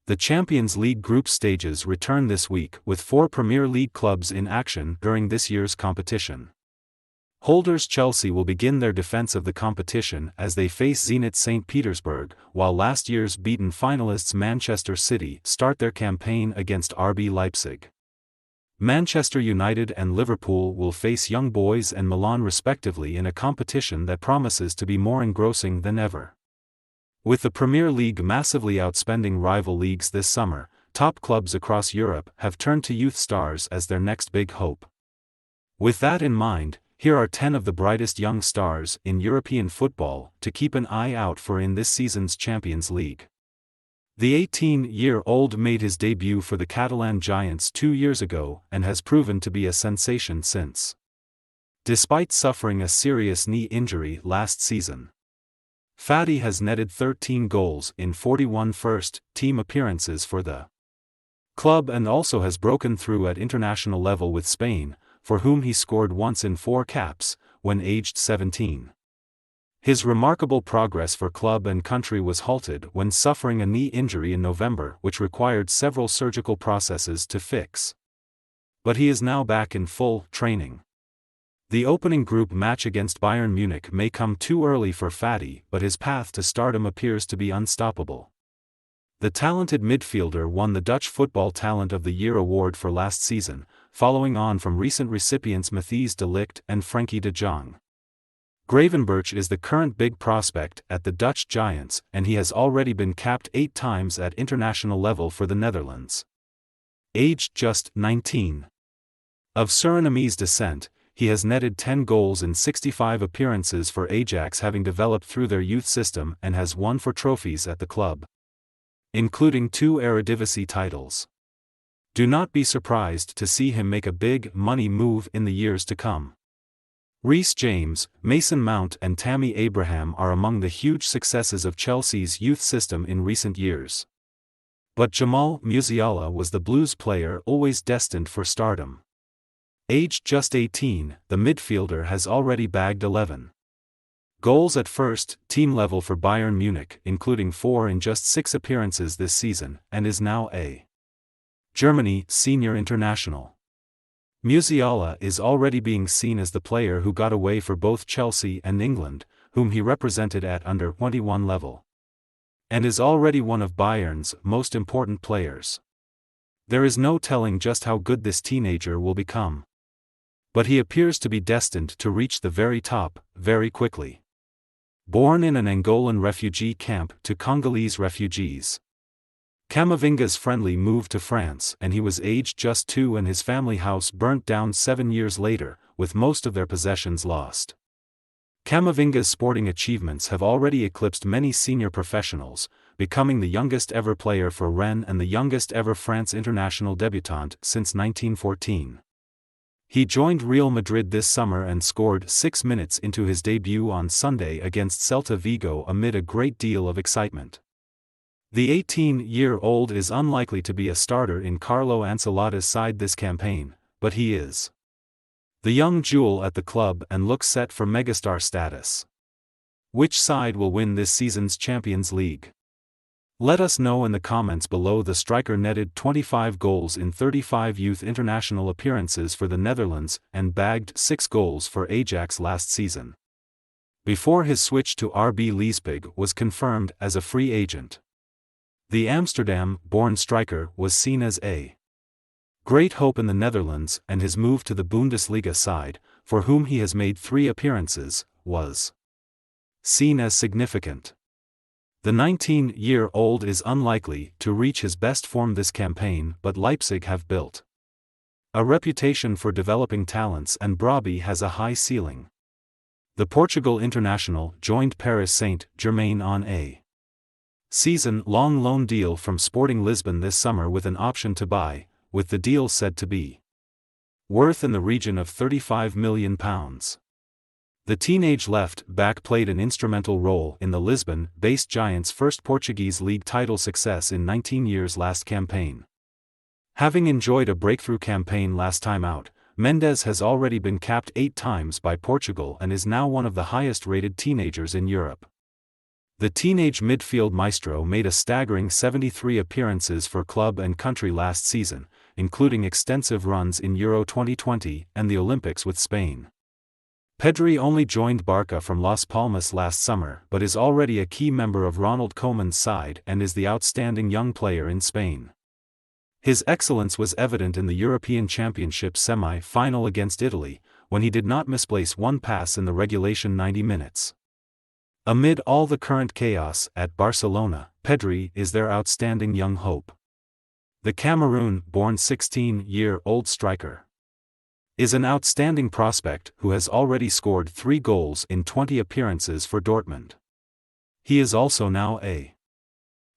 The Champions League group stages return this week with 4 Premier League clubs in action during this year's competition. Holders Chelsea will begin their defense of the competition as they face Zenit Saint Petersburg, while last year's beaten finalists Manchester City start their campaign against RB Leipzig. Manchester United and Liverpool will face Young Boys and Milan respectively in a competition that promises to be more engrossing than ever. With the Premier League massively outspending rival leagues this summer, top clubs across Europe have turned to youth stars as their next big hope. With that in mind, here are 10 of the brightest young stars in European football to keep an eye out for in this season's Champions League. The 18-year-old made his debut for the Catalan Giants 2 years ago and has proven to be a sensation since. Despite suffering a serious knee injury last season, Fati has netted 13 goals in 41 first-team appearances for the club and also has broken through at international level with Spain, for whom he scored once in 4 caps, when aged 17. His remarkable progress for club and country was halted when suffering a knee injury in November which required several surgical processes to fix. But he is now back in full training. The opening group match against Bayern Munich may come too early for Fati, but his path to stardom appears to be unstoppable. The talented midfielder won the Dutch Football Talent of the Year award for last season, following on from recent recipients Matthijs de Ligt and Frenkie de Jong. Gravenberch is the current big prospect at the Dutch Giants, and he has already been capped 8 times at international level for the Netherlands. Aged just 19. Of Surinamese descent, he has netted 10 goals in 65 appearances for Ajax, having developed through their youth system, and has won 4 trophies at the club, including 2 Eredivisie titles. Do not be surprised to see him make a big money move in the years to come. Reece James, Mason Mount and Tammy Abraham are among the huge successes of Chelsea's youth system in recent years. But Jamal Musiala was the Blues player always destined for stardom. Aged just 18, the midfielder has already bagged 11 goals at first-team level for Bayern Munich, including 4 in just 6 appearances this season, and is now a Germany senior international. Musiala is already being seen as the player who got away for both Chelsea and England, whom he represented at under-21 level, and is already one of Bayern's most important players. There is no telling just how good this teenager will become, but he appears to be destined to reach the very top, very quickly. Born in an Angolan refugee camp to Congolese refugees, Camavinga's friendly moved to France and he was aged just 2 and his family house burnt down 7 years later, with most of their possessions lost. Camavinga's sporting achievements have already eclipsed many senior professionals, becoming the youngest ever player for Rennes and the youngest ever France international debutant since 1914. He joined Real Madrid this summer and scored 6 minutes into his debut on Sunday against Celta Vigo amid a great deal of excitement. The 18-year-old is unlikely to be a starter in Carlo Ancelotti's side this campaign, but he is the young jewel at the club and looks set for megastar status. Which side will win this season's Champions League? Let us know in the comments below. The striker netted 25 goals in 35 youth international appearances for the Netherlands and bagged 6 goals for Ajax last season, before his switch to RB Leipzig was confirmed as a free agent. The Amsterdam-born striker was seen as a great hope in the Netherlands, and his move to the Bundesliga side, for whom he has made 3 appearances, was seen as significant. The 19-year-old is unlikely to reach his best form this campaign, but Leipzig have built a reputation for developing talents and Brobby has a high ceiling. The Portugal international joined Paris Saint-Germain on a season-long loan deal from Sporting Lisbon this summer with an option to buy, with the deal said to be worth in the region of £35 million. The teenage left-back played an instrumental role in the Lisbon-based Giants' first Portuguese league title success in 19 years last campaign. Having enjoyed a breakthrough campaign last time out, Mendes has already been capped 8 times by Portugal and is now one of the highest-rated teenagers in Europe. The teenage midfield maestro made a staggering 73 appearances for club and country last season, including extensive runs in Euro 2020 and the Olympics with Spain. Pedri only joined Barca from Las Palmas last summer but is already a key member of Ronald Koeman's side and is the outstanding young player in Spain. His excellence was evident in the European Championship semi-final against Italy, when he did not misplace one pass in the regulation 90 minutes. Amid all the current chaos at Barcelona, Pedri is their outstanding young hope. The Cameroon-born 16-year-old striker is an outstanding prospect who has already scored 3 goals in 20 appearances for Dortmund. He is also now a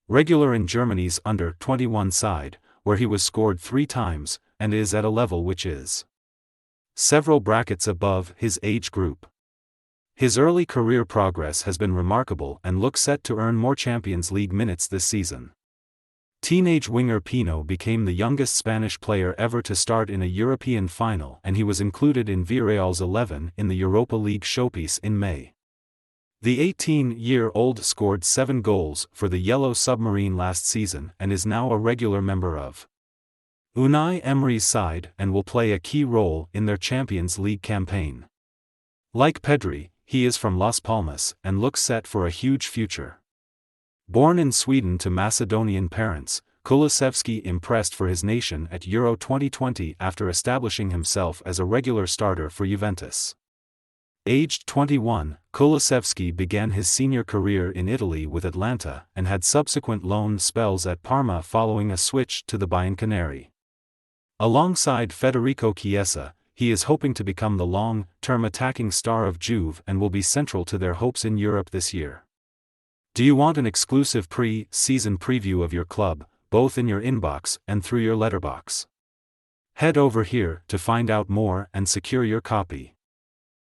regular in Germany's under-21 side, where he was scored 3 times, and is at a level which is several brackets above his age group. His early career progress has been remarkable and looks set to earn more Champions League minutes this season. Teenage winger Pino became the youngest Spanish player ever to start in a European final, and he was included in Villarreal's 11 in the Europa League showpiece in May. The 18-year-old scored 7 goals for the Yellow Submarine last season and is now a regular member of Unai Emery's side and will play a key role in their Champions League campaign. Like Pedri, he is from Las Palmas and looks set for a huge future. Born in Sweden to Macedonian parents, Kulusevski impressed for his nation at Euro 2020 after establishing himself as a regular starter for Juventus. Aged 21, Kulusevski began his senior career in Italy with Atalanta and had subsequent loan spells at Parma following a switch to the Bianconeri. Alongside Federico Chiesa, he is hoping to become the long-term attacking star of Juve and will be central to their hopes in Europe this year. Do you want an exclusive pre-season preview of your club, both in your inbox and through your letterbox? Head over here to find out more and secure your copy.